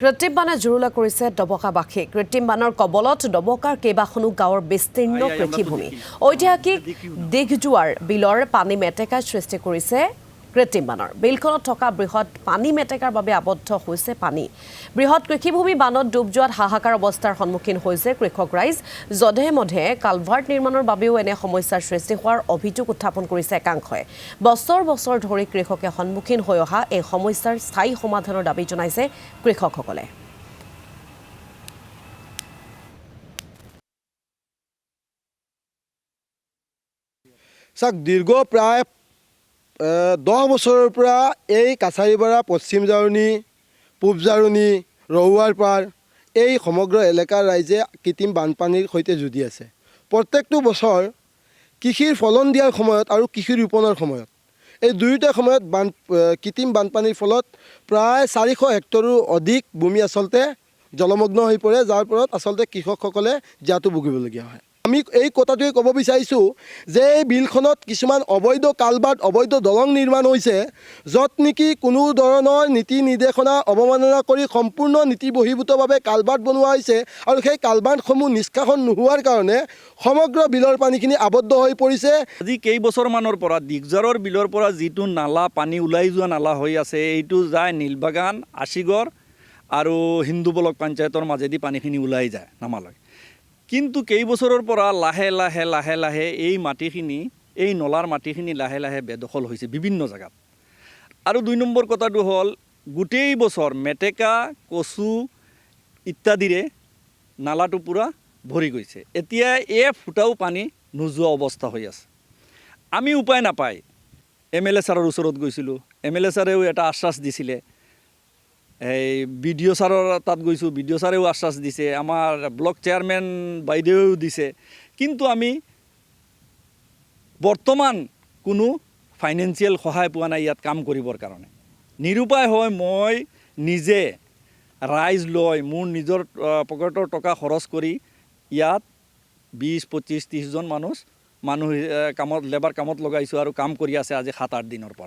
কৃত্ৰিম বানে জুৰুলা কৰিছে ডবকাবাসী। কৃত্ৰিম বানৰ কবলত ডবকাৰ কেইবাখনো গাঁৱৰ বিস্তীৰ্ণ কৃষিভূমি। ঐতিহাসিক দিঘজোৱাৰ বিলৰ পানী মেটেকাৰ সৃষ্টি কৰিছে কৃত্ৰিম বানৰ। বিলখনত থকা বৃহৎ পানী মেটেকাৰ বাবে আবদ্ধ হৈছে পানী। বৃহৎ কৃষিভূমি বানত ডুব যোৱাত হাহাকাৰ অৱস্থাৰ সন্মুখীন হৈছে কৃষক ৰাইজ। যধে মধে কালভাৰ্ট নিৰ্মাণৰ বাবেও এনে সমস্যাৰ সৃষ্টি হোৱাৰ অভিযোগ উত্থাপন কৰিছে একাংশই। বছৰ বছৰ ধৰি কৃষকে সন্মুখীন হৈ অহা এই সমস্যাৰ স্থায়ী সমাধানৰ দাবী জনাইছে কৃষকসকলে। দীৰ্ঘ প্ৰায় 10 বছৰৰ পৰা এই কাছাৰীপাৰা, পশ্চিম জাৰণি, পূব জাৰণি, ৰহুৱাৰ পাৰ এই সমগ্ৰ এলেকাৰ ৰাইজে কৃত্ৰিম বানপানীৰ সৈতে যুঁজি আছে। প্ৰত্যেকটো বছৰ কৃষিৰ ফলন দিয়াৰ সময়ত আৰু কৃষি ৰোপণৰ সময়ত এই দুয়োটা সময়ত কৃত্ৰিম বানপানীৰ ফলত প্ৰায় 400 হেক্টৰো অধিক ভূমি আচলতে জলমগ্ন হৈ পৰে, যাৰ ফলত আচলতে কৃষকসকলে জীয়াতু ভুগিবলগীয়া হয়। আমি এই কথাটোৱে ক'ব বিচাৰিছোঁ যে এই বিলখনত কিছুমান অবৈধ কালভাৰ্ট, অবৈধ দলং নিৰ্মাণ হৈছে, য'ত নেকি কোনো ধৰণৰ নীতি নিৰ্দেশনা অৱমাননা কৰি সম্পূৰ্ণ নীতি বহিৰ্ভূতভাৱে কালভাৰ্ট বনোৱা হৈছে আৰু সেই কালভাৰ্টসমূহ নিষ্কাশন নোহোৱাৰ কাৰণে সমগ্ৰ বিলৰ পানীখিনি আবদ্ধ হৈ পৰিছে। আজি কেইবছৰমানৰ পৰা দিঘজাৰৰ বিলৰ পৰা যিটো নালা পানী ওলাই যোৱা নালা হৈ আছে, এইটো যায় নীলবাগান, আশীগড় আৰু হিন্দু ব্লক পঞ্চায়তৰ মাজেদি পানীখিনি ওলাই যায় নামালৈ। কিন্তু কেইবছৰৰ পৰা লাহে লাহে এই মাটিখিনি, এই নলাৰ মাটিখিনি লাহে লাহে বেদখল হৈছে বিভিন্ন জেগাত। আৰু 2 নম্বৰ কথাটো হ'ল গোটেই বছৰ মেটেকা, কচু ইত্যাদিৰে নালাটো পূৰা ভৰি গৈছে। এতিয়া ফুটাও পানী নোযোৱা অৱস্থা হৈ আছে। আমি উপায় নাপায় MLA ছাৰৰ ওচৰত গৈছিলোঁ। MLA ছাৰেও এটা আশ্বাস দিছিলে। এই BDO ছাৰৰ তাত গৈছোঁ, BDO ছাৰেও আশ্বাস দিছে, আমাৰ ব্লক চেয়াৰমেন বাইদেৱেও দিছে। কিন্তু আমি বৰ্তমান কোনো ফাইনেন্সিয়েল সহায় পোৱা নাই ইয়াত কাম কৰিবৰ কাৰণে। নিৰুপায় হৈ মই নিজে ৰাইজ লৈ মোৰ নিজৰ পকেটৰ টকা খৰচ কৰি ইয়াত 20, 25, 30জন মানুহ কামত লেবাৰ কামত লগাইছোঁ আৰু কাম কৰি আছে আজি 7-8 দিনৰ পৰা।